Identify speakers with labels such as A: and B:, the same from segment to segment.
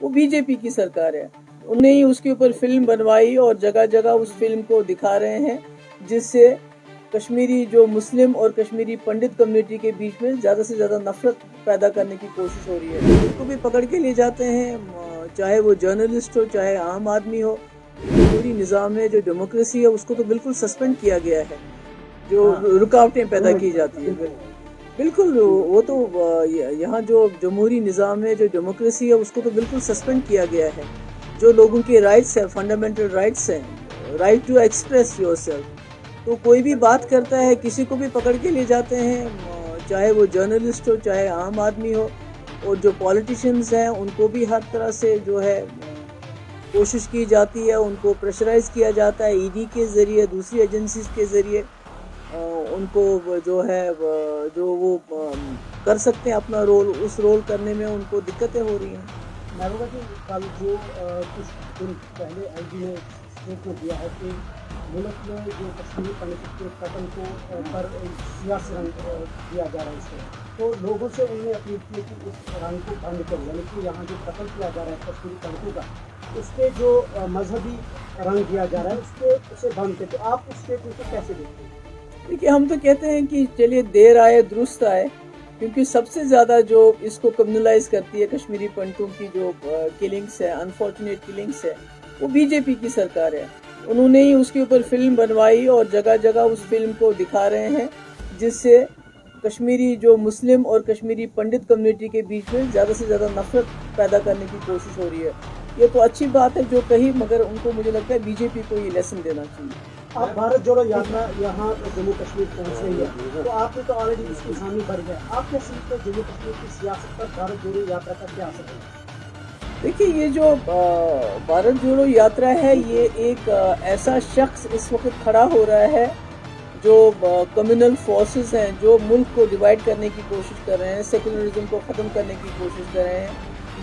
A: वो बीजेपी की सरकार है। उन्होंने ही उसके ऊपर फिल्म बनवाई और जगह जगह उस फिल्म को दिखा रहे हैं, जिससे कश्मीरी जो मुस्लिम और कश्मीरी पंडित कम्युनिटी के बीच में ज़्यादा से ज़्यादा नफरत पैदा करने की कोशिश हो रही है। उनको भी पकड़ के ले जाते हैं, चाहे वो जर्नलिस्ट हो चाहे आम आदमी हो। पूरी निज़ाम है, जो डेमोक्रेसी है उसको तो बिल्कुल सस्पेंड किया गया है, जो रुकावटें पैदा की जाती है। बिल्कुल वो तो यहाँ जो जमहूरी निज़ाम है, जो डेमोक्रेसी है उसको तो बिल्कुल सस्पेंड किया गया है। जो लोगों के राइट्स हैं, फंडामेंटल राइट्स हैं, राइट टू एक्सप्रेस योरसेल्फ, तो कोई भी बात करता है किसी को भी पकड़ के ले जाते हैं, चाहे वो जर्नलिस्ट हो चाहे आम आदमी हो। और जो पॉलिटिशियंस हैं उनको भी हर तरह से जो है कोशिश की जाती है, उनको प्रेशराइज किया जाता है ईडी के ज़रिए, दूसरी एजेंसीज के ज़रिए। उनको जो है जो वो कर सकते हैं अपना रोल, उस रोल करने में उनको दिक्कतें हो रही हैं।
B: महबूबा जी, कल जो कुछ दिन पहले आईजी ने स्टेटमेंट दिया है कि मुल्क में जो कश्मीरी पंडित के कत्ल को पर सियासी रंग दिया जा रहा है इसको, तो लोगों से उन्होंने अपील की कि इस रंग को बंद करो, यानी कि यहाँ जो कत्ल किया जा रहा है कश्मीरी पंडितों का, उसके जो मजहबी रंग दिया जा रहा है उसे बंद करें। तो आप उस स्टेटमेंट को कैसे देखते हैं?
A: देखिए, हम तो कहते हैं कि चलिए देर आए दुरुस्त आए, क्योंकि सबसे ज़्यादा जो इसको कम्युनलाइज करती है कश्मीरी पंडितों की जो किलिंग्स है, अनफॉर्चुनेट किलिंग्स है, वो बीजेपी की सरकार है। उन्होंने ही उसके ऊपर फिल्म बनवाई और जगह जगह उस फिल्म को दिखा रहे हैं, जिससे कश्मीरी जो मुस्लिम और कश्मीरी पंडित कम्युनिटी के बीच में ज़्यादा से ज़्यादा नफरत पैदा करने की कोशिश हो रही है। ये तो अच्छी बात है जो कही, मगर उनको मुझे लगता है बीजेपी को ये लेसन देना चाहिए।
B: आप भारत जोड़ो यात्रा यहाँ जम्मू कश्मीर पहुँच रही है, तो आपने तो ऑलरेडी इसकी हामी भर गया। आप क्या समझते हैं जम्मू कश्मीर की सियासत पर भारत जोड़ो यात्रा का क्या असर है?
A: देखिए, ये जो भारत जोड़ो यात्रा है, ये एक ऐसा शख्स इस वक्त खड़ा हो रहा है जो कम्युनल फोर्सेस हैं, जो मुल्क को डिवाइड करने की कोशिश कर रहे हैं, सेकुलरिज्म को ख़त्म करने की कोशिश कर रहे हैं,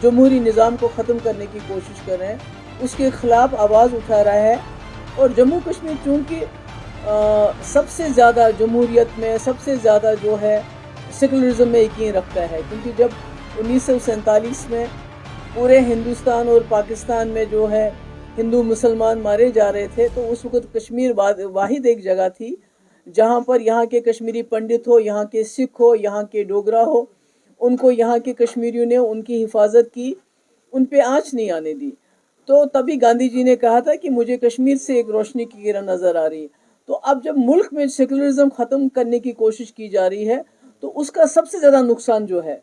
A: जमहूरी निज़ाम को ख़त्म करने की कोशिश कर रहे हैं, उसके ख़िलाफ़ आवाज़ उठा रहा है। और जम्मू कश्मीर चूँकि सबसे ज़्यादा जमहूरियत में, सबसे ज़्यादा जो है सेकुलरिज्म में यकीन रखता है, क्योंकि जब 1947 में पूरे हिंदुस्तान और पाकिस्तान में जो है हिंदू मुसलमान मारे जा रहे थे, तो उस वक्त कश्मीर वाहिद एक जगह थी जहाँ पर यहाँ के कश्मीरी पंडित हो, यहाँ के सिख हो, यहाँ के डोगरा हो, उनको यहाँ के कश्मीरियों ने उनकी हिफाजत की, उन पे आँच नहीं आने दी। तो तभी गांधी जी ने कहा था कि मुझे कश्मीर से एक रोशनी की किरण नज़र आ रही है। तो अब जब मुल्क में सेकुलरिज्म ख़त्म करने की कोशिश की जा रही है, तो उसका सबसे ज़्यादा नुकसान जो है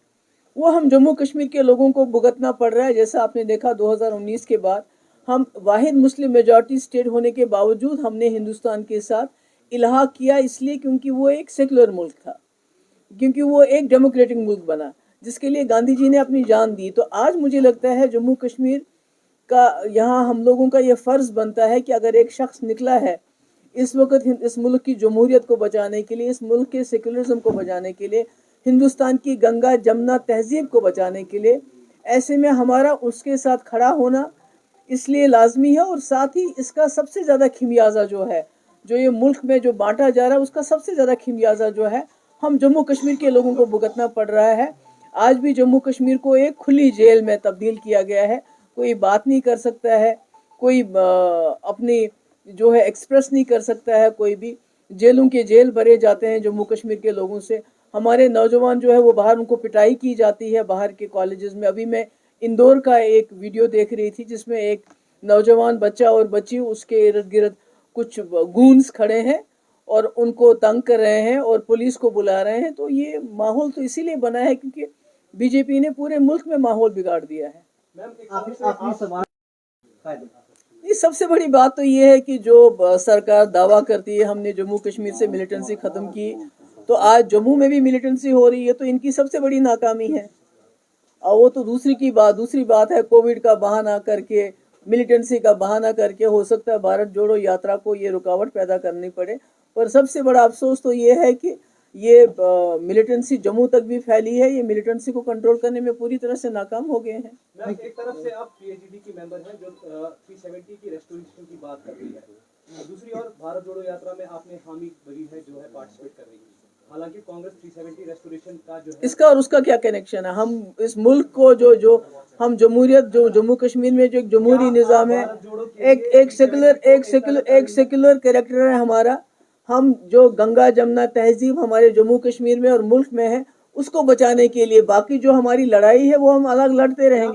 A: वो हम जम्मू कश्मीर के लोगों को भुगतना पड़ रहा है। जैसा आपने देखा 2019 के बाद हम वाहिद मुस्लिम मेजॉरिटी स्टेट होने के बावजूद हमने हिंदुस्तान के साथ इल्हाक किया, इसलिए क्योंकि वो एक सेकुलर मुल्क था, क्योंकि वो एक डेमोक्रेटिक मुल्क बना, जिसके लिए गांधी जी ने अपनी जान दी। तो आज मुझे लगता है जम्मू कश्मीर का, यहाँ हम लोगों का ये फ़र्ज़ बनता है कि अगर एक शख्स निकला है इस वक्त इस मुल्क की जमहूरियत को बचाने के लिए, इस मुल्क के सेकुलरिज्म को बचाने के लिए, हिंदुस्तान की गंगा जमुना तहजीब को बचाने के लिए, ऐसे में हमारा उसके साथ खड़ा होना इसलिए लाजमी है। और साथ ही इसका सबसे ज़्यादा खिमियाजा जो है, जो ये मुल्क में जो बांटा जा रहा है, उसका सबसे ज़्यादा खिमियाजा जो है हम जम्मू कश्मीर के लोगों को भुगतना पड़ रहा है। आज भी जम्मू कश्मीर को एक खुली जेल में तब्दील किया गया है, कोई बात नहीं कर सकता है, कोई अपनी जो है एक्सप्रेस नहीं कर सकता है, कोई भी जेलों के जेल भरे जाते हैं जम्मू कश्मीर के लोगों से। हमारे नौजवान जो है वो बाहर, उनको पिटाई की जाती है बाहर के कॉलेजेस में। अभी मैं इंदौर का एक वीडियो देख रही थी जिसमें एक नौजवान बच्चा और बच्ची, उसके इर्द गिर्द कुछ गूंस खड़े हैं और उनको तंग कर रहे हैं और पुलिस को बुला रहे हैं। तो ये माहौल तो इसीलिए बना है क्योंकि बीजेपी ने पूरे मुल्क में माहौल बिगाड़ दिया है। ये सबसे बड़ी बात तो ये है कि जो सरकार दावा करती है हमने जम्मू कश्मीर से मिलिटेंसी ख़त्म की, तो आज जम्मू में भी मिलिटेंसी हो रही है, तो इनकी सबसे बड़ी नाकामी है। और वो तो दूसरी बात है, कोविड का बहाना करके, मिलिटेंसी का बहाना करके हो सकता है भारत जोड़ो यात्रा को ये रुकावट पैदा करनी पड़े। पर सबसे बड़ा अफसोस तो ये है कि ये मिलिटेंसी जम्मू तक भी फैली है, ये मिलिटेंसी को कंट्रोल करने में पूरी तरह से नाकाम हो गए हैं।
C: एक तरफ से आप पीएचडी की मेंबर हैं जो 370 की रेस्टोरेशन की बात कर रही है, दूसरी ओर भारत जोड़ो यात्रा में आपने हामी भरी है जो है पार्टिसिपेट कर रही है। हालांकि कांग्रेस 370 रेस्टोरेशन का जो है,
A: इसका और उसका क्या कनेक्शन है? हम इस मुल्क को जो ہم جمہوریت جو جموں کشمیر میں جو ایک جمہوری نظام ہے, ایک سیکولر کریکٹر ہے ہمارا. ہم جو گنگا جمنا تہذیب ہمارے جموں کشمیر میں اور ملک میں ہے اس کو بچانے کے لیے, باقی جو ہماری لڑائی ہے وہ ہم الگ لڑتے رہیں گے.